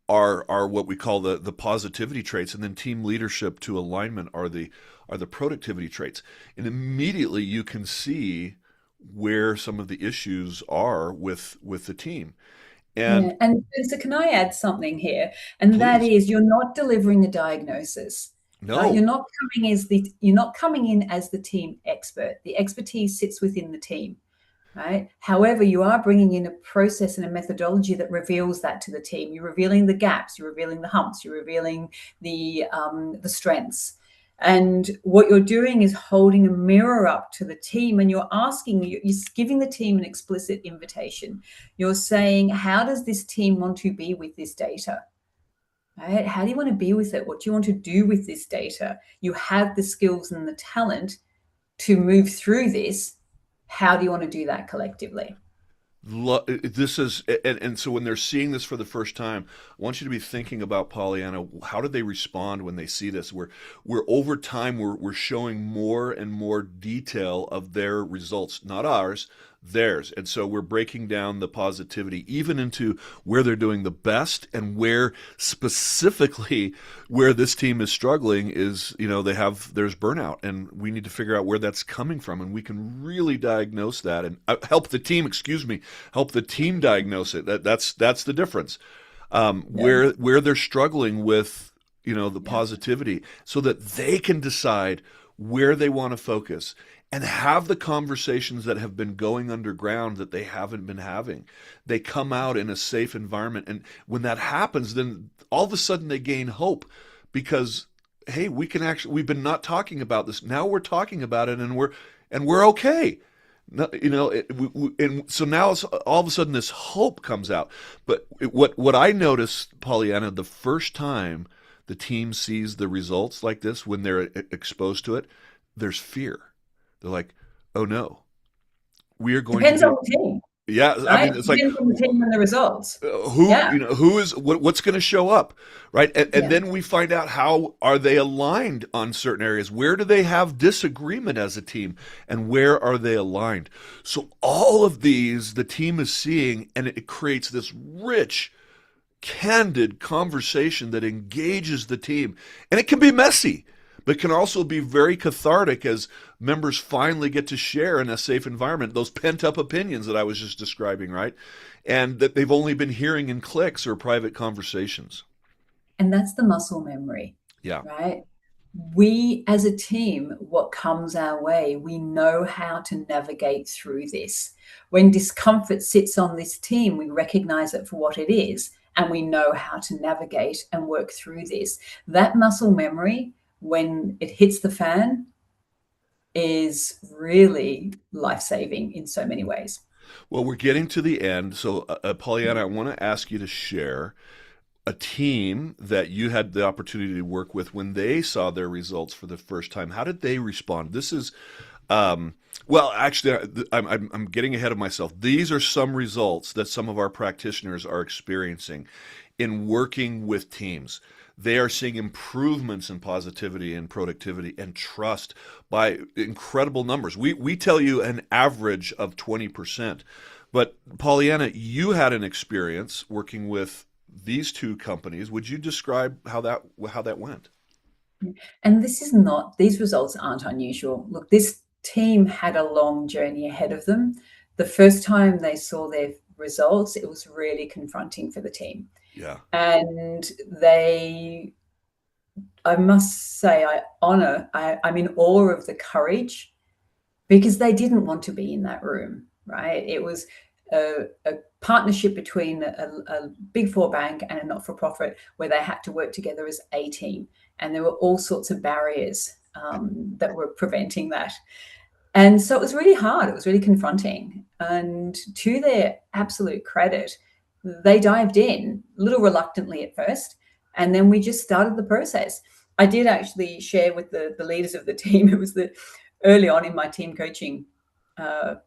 A: are what we call the positivity traits, and then team leadership to alignment are the productivity traits. And immediately you can see where some of the issues are with the team.
B: Yeah.
A: And
B: And so can I add something here? And that
A: please,
B: is, you're not delivering a diagnosis. Right?
A: no.
B: You're not coming in as the team expert. The expertise sits within the team. Right? However, you are bringing in a process and a methodology that reveals that to the team. You're revealing the gaps, you're revealing the humps, you're revealing the strengths. And what you're doing is holding a mirror up to the team, and you're giving the team an explicit invitation. You're saying, how does this team want to be with this data? Right? How do you want to be with it? What do you want to do with this data? You have the skills and the talent to move through this. How do you want to do that collectively?
A: This is and so when they're seeing this for the first time, I want you to be thinking about Pollyanna. How do they respond when they see this? We're over time we're showing more and more detail of their results, not ours, theirs. And so we're breaking down the positivity even into where they're doing the best and where specifically where this team is struggling is, there's burnout and we need to figure out where that's coming from, and we can really diagnose that and help the team, help the team diagnose it. That's the difference.
B: Yeah.
A: Where they're struggling with, the
B: Yeah.
A: positivity so that they can decide where they want to focus and have the conversations that have been going underground that they haven't been having. They come out in a safe environment. And when that happens, then all of a sudden they gain hope because, hey, we've been not talking about this. Now we're talking about it and we're okay. No, and so now all of a sudden this hope comes out. But what I noticed, Pollyanna, the first time the team sees the results like this, when they're exposed to it, there's fear. They're like, "Oh no, we are going to
B: Depends on
A: be."
B: the team,
A: Yeah, I
B: right?
A: mean, it's like
B: Depends on the team and the results.
A: who
B: Yeah.
A: who is what's going to show up, right? And
B: Yeah.
A: then we find out how are they aligned on certain areas. Where do they have disagreement as a team, and where are they aligned? So all of these the team is seeing, and it creates this rich, candid conversation that engages the team, and it can be messy but can also be very cathartic as members finally get to share in a safe environment those pent up opinions that I was just describing, right? And that they've only been hearing in cliques or private conversations.
B: And that's the muscle memory,
A: Yeah.
B: right? We as a team, what comes our way, we know how to navigate through this. When discomfort sits on this team, we recognize it for what it is, and we know how to navigate and work through this. That muscle memory, when it hits the fan, is really life-saving in so many ways.
A: Well, we're getting to the end. So, Pollyanna, I want to ask you to share a team that you had the opportunity to work with when they saw their results for the first time. How did they respond? This is, well, actually, I'm getting ahead of myself. These are some results that some of our practitioners are experiencing in working with teams. they are seeing improvements in positivity and productivity and trust by incredible numbers. We tell you an average of 20%. But Pollyanna, you had an experience working with these two companies. Would you describe how that went?
B: And this is not, these results aren't unusual. Look, this team had a long journey ahead of them. The first time they saw their results, it was really confronting for the team.
A: Yeah.
B: And I must say, I'm in awe of the courage, because they didn't want to be in that room, right? It was a partnership between a big four bank and a not-for-profit, where they had to work together as a team. And there were all sorts of barriers that were preventing that. And so it was really hard. It was really confronting. And to their absolute credit, they dived in a little reluctantly at first. And then we just started the process. I did actually share with the leaders of the team. It was early on in my team coaching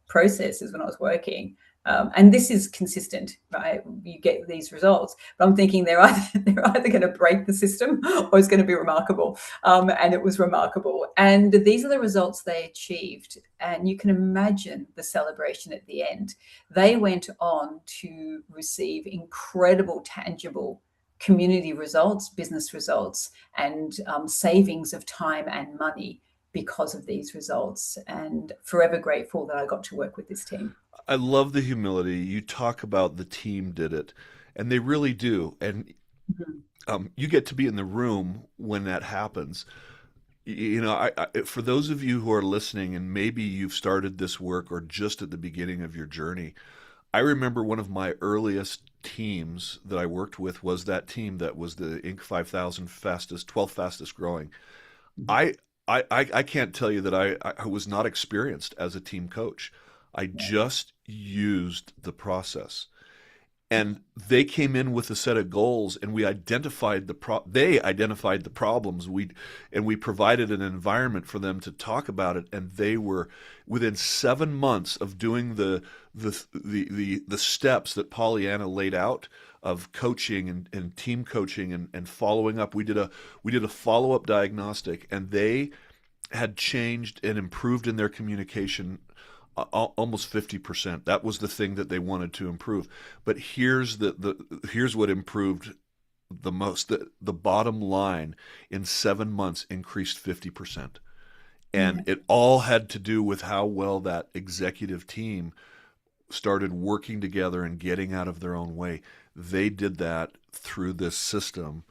B: processes when I was working. And this is consistent, right? You get these results, but I'm thinking they're either going to break the system or it's going to be remarkable. And it was remarkable. And these are the results they achieved. And you can imagine the celebration at the end. They went on to receive incredible, tangible community results, business results, and savings of time and money because of these results, and forever grateful that I got to work with this team.
A: I love the humility. You talk about the team did it, and they really do. And
B: Mhm.
A: you get to be in the room when that happens. For those of you who are listening, and maybe you've started this work or just at the beginning of your journey, I remember one of my earliest teams that I worked with was that team that was the Inc. 5000 12th fastest growing. I I can't tell you that I was not experienced as a team coach. I
B: Yeah.
A: just used the process. And they came in with a set of goals, and we identified they identified the problems. We provided an environment for them to talk about it, and they were within 7 months of doing the steps that Pollyanna laid out of coaching and team coaching and following up. We did a follow-up diagnostic, and they had changed and improved in their communication almost 50%. That was the thing that they wanted to improve. But here's what improved the most. The bottom line in 7 months increased 50%. And
B: Yeah.
A: it all had to do with how well that executive team started working together and getting out of their own way. They did that through this system,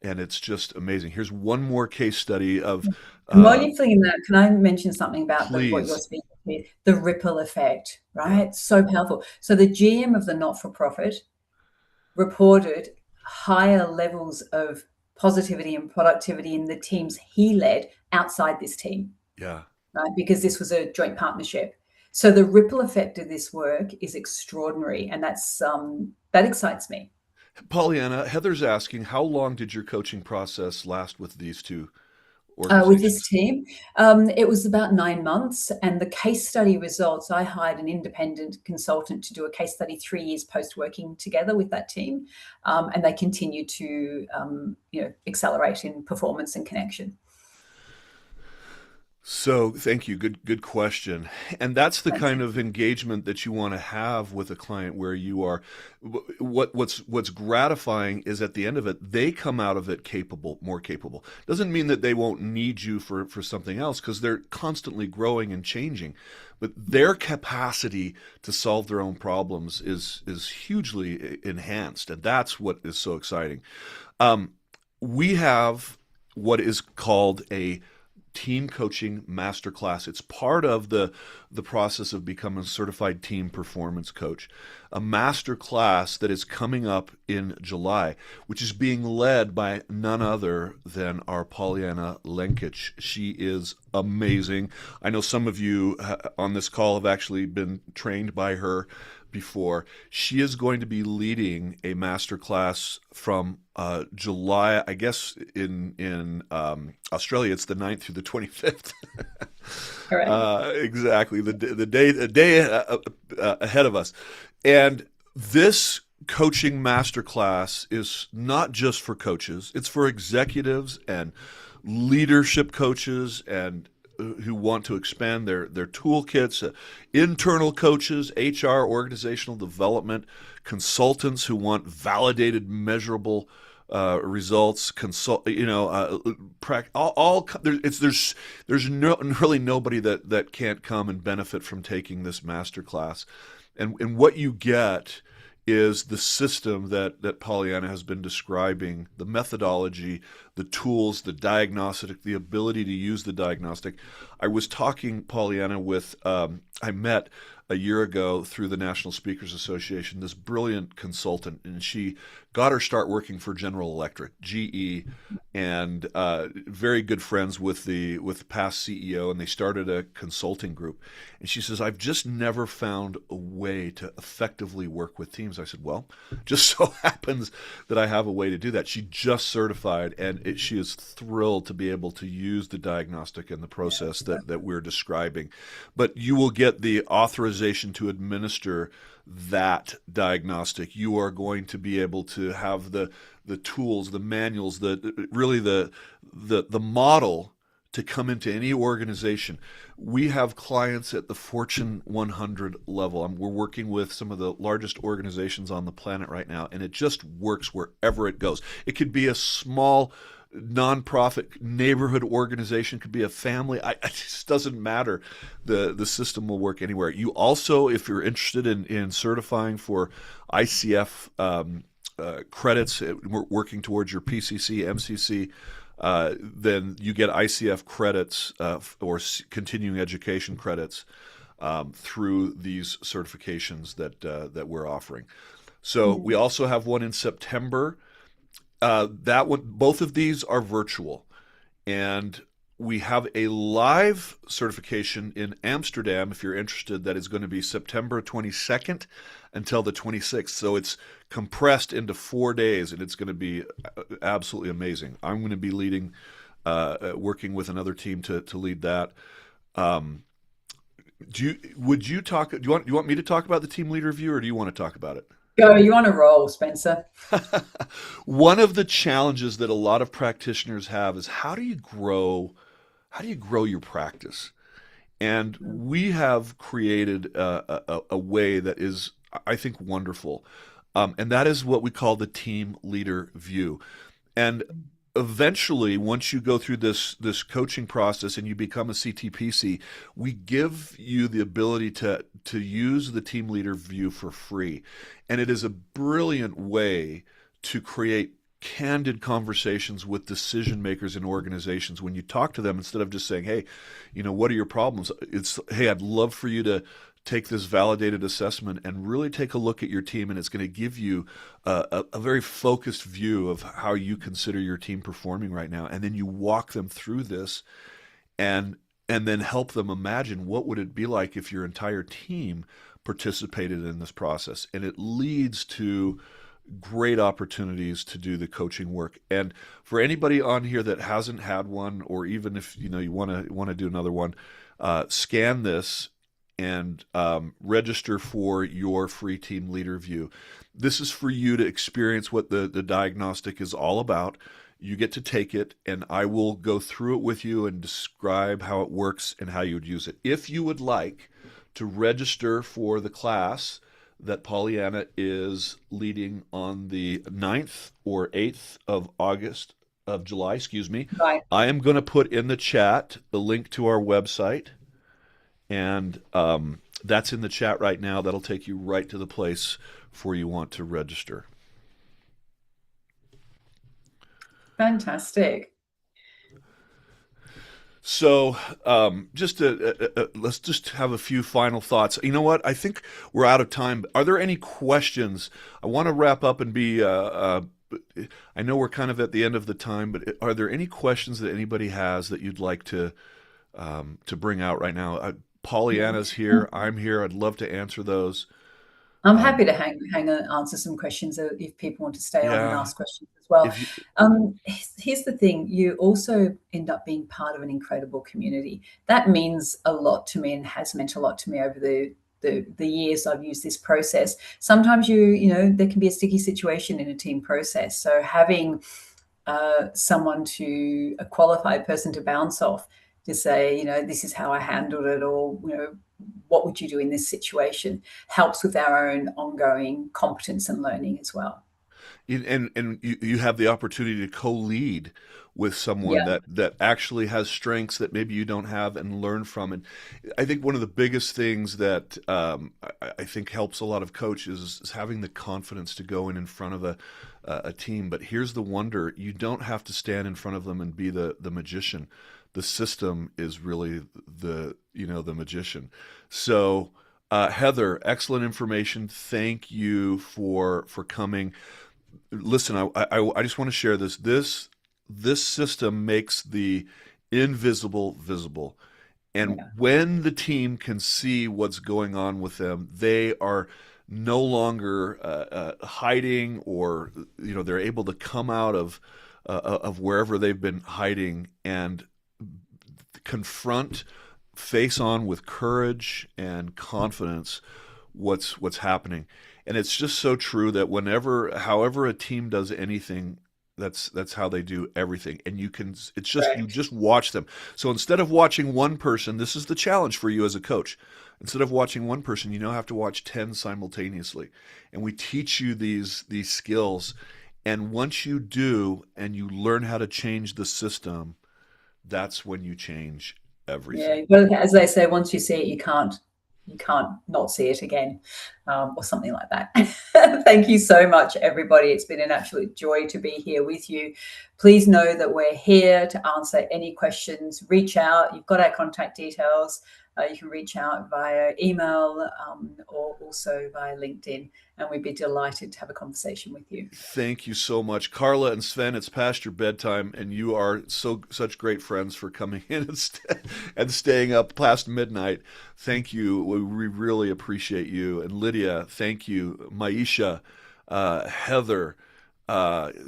A: and it's just amazing. Here's one more case study of,
B: And while
A: uh,
B: you're feeling that, can I mention something about what you're
A: please,
B: speaking to? The ripple effect,
A: yeah.
B: right? So powerful. So the GM of the not-for-profit reported higher levels of positivity and productivity in the teams he led outside this team,
A: Yeah.
B: right? Because this was a joint partnership. So the ripple effect of this work is extraordinary, and that excites me.
A: Pollyanna, Heather's asking, how long did your coaching process last with these two
B: With this
A: organizations?
B: team, it was about 9 months, and the case study results, I hired an independent consultant to do a case study 3 years post working together with that team, and they continue to accelerate in performance and connection.
A: So, thank you. Good question. And that's the
B: Thanks.
A: kind of engagement that you want to have with a client where you are. What's gratifying is at the end of it, they come out of it more capable. Doesn't mean that they won't need you for something else because they're constantly growing and changing. But their capacity to solve their own problems is hugely enhanced, and that's what is so exciting. Um, we have what is called a team coaching masterclass. It's part of the process of becoming a certified team performance coach. A masterclass that is coming up in July, which is being led by none other than our Pollyanna Lenkich. She is amazing. I know some of you on this call have actually been trained by her before. She is going to be leading a masterclass from July, I guess in Australia, it's the 9th through the 25th.
B: Correct.
A: Exactly, the day ahead of us. And this coaching masterclass is not just for coaches, it's for executives and leadership coaches and who want to expand their toolkits, internal coaches, HR, organizational development, consultants who want validated, measurable results. There's really nobody that can't come and benefit from taking this master class, and what you get is the system that Pollyanna has been describing, the methodology, the tools, the diagnostic, the ability to use the diagnostic. I was talking, Pollyanna, I met a year ago through the National Speakers Association, this brilliant consultant, and she got her start working for General Electric, GE, and very good friends with the past CEO, and they started a consulting group. And she says, I've just never found a way to effectively work with teams. I said, well, just so happens that I have a way to do that. She just certified, and she is thrilled to be able to use the diagnostic and the process that we're describing. But you will get the authorization to administer that diagnostic. You are going to be able to have the tools, the manuals, the model to come into any organization. We have clients at the Fortune 100 level. We're working with some of the largest organizations on the planet right now, and it just works wherever it goes. It could be a small nonprofit neighborhood organization, could be a family. It just doesn't matter. The system will work anywhere. You also, if you're interested in certifying for ICF credits, working towards your PCC, MCC, then you get ICF credits or continuing education credits through these certifications that we're offering. So we also have one in September. That one, both of these are virtual, and we have a live certification in Amsterdam, if you're interested, that is going to be September 22nd until the 26th. So it's compressed into 4 days, and it's going to be absolutely amazing. I'm going to be leading, working with another team to lead that. Do you want me to talk about the team leader review, or do you want to talk about it?
B: Go, you on a roll, Spencer.
A: One of the challenges that a lot of practitioners have is how do you grow your practice? And we have created a way that is, I think, wonderful. And that is what we call the team leader view. And eventually, once you go through this coaching process and you become a CTPC, we give you the ability to use the team leader view for free. And it is a brilliant way to create candid conversations with decision makers in organizations. When you talk to them, instead of just saying, hey, what are your problems? It's, hey, I'd love for you to take this validated assessment and really take a look at your team, and it's going to give you a very focused view of how you consider your team performing right now. And then you walk them through this and then help them imagine what would it be like if your entire team participated in this process. And it leads to great opportunities to do the coaching work. And for anybody on here that hasn't had one, or even if you want to do another one, scan this and register for your free team leader view. This is for you to experience what the diagnostic is all about. You get to take it, and I will go through it with you and describe how it works and how you would use it. If you would like to register for the class that Pollyanna is leading on the 9th or 8th of July, excuse me,
B: Right.
A: I am going to put in the chat the link to our website. And that's in the chat right now. That'll take you right to the place where you want to register.
B: Fantastic.
A: So let's just have a few final thoughts. You know what? I think we're out of time. Are there any questions? I want to wrap up and be, I know we're kind of at the end of the time, but are there any questions that anybody has that you'd like to bring out right now? Pollyanna's here. I'm here. I'd love to answer those.
B: I'm happy to hang and answer some questions if people want to stay on and ask questions as well. Here's the thing. You also end up being part of an incredible community. That means a lot to me and has meant a lot to me over the the years I've used this process. Sometimes there can be a sticky situation in a team process. So having someone a qualified person to bounce off to say, this is how I handled it, or, what would you do in this situation, helps with our own ongoing competence and learning as well.
A: And you have the opportunity to co-lead with someone
B: Yeah,
A: that actually has strengths that maybe you don't have and learn from. And I think one of the biggest things that I think helps a lot of coaches is having the confidence to go in front of a team. But here's the wonder: you don't have to stand in front of them and be the magician. The system is really the magician. So Heather, excellent information. Thank you for coming. Listen, I just want to share this. This system makes the invisible visible. And
B: yeah,
A: when the team can see what's going on with them, they are no longer hiding, or they're able to come out of wherever they've been hiding and confront, face on with courage and confidence what's happening. And it's just so true that however a team does anything, that's how they do everything. And you
B: correct.
A: just watch them. So instead of watching one person, this is the challenge for you as a coach. Instead of watching one person, you now have to watch 10 simultaneously. And we teach you these skills. And once you do, and you learn how to change the system, that's when you change
B: Yeah,
A: everything.
B: well, as they say, once you see it, you can't not see it again, or something like that. Thank you so much, everybody. It's been an absolute joy to be here with you. Please know that we're here to answer any questions. Reach out. You've got our contact details. You can reach out via email, or also via LinkedIn, and we'd be delighted to have a conversation with you.
A: Thank you so much, Carla and Sven. It's past your bedtime, and you are such great friends for coming in and staying up past midnight. Thank you. We really appreciate you. And Lydia, thank you. Maisha, Heather,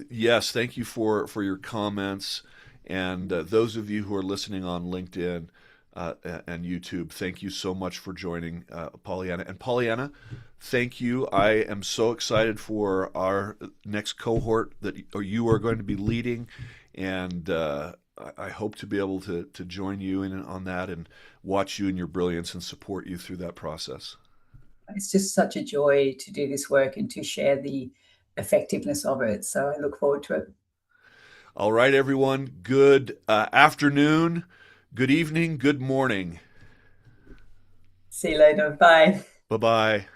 A: yes, thank you for your comments. And those of you who are listening on LinkedIn and YouTube, thank you so much for joining Pollyanna. And Pollyanna, thank you. I am so excited for our next cohort that you are going to be leading, and I hope to be able to join you in on that and watch you in your brilliance and support you through that process.
B: It's just such a joy to do this work and to share the effectiveness of it. So I look forward to it.
A: All right, everyone. Good afternoon, good evening, good morning.
B: See you later. Bye.
A: Bye bye.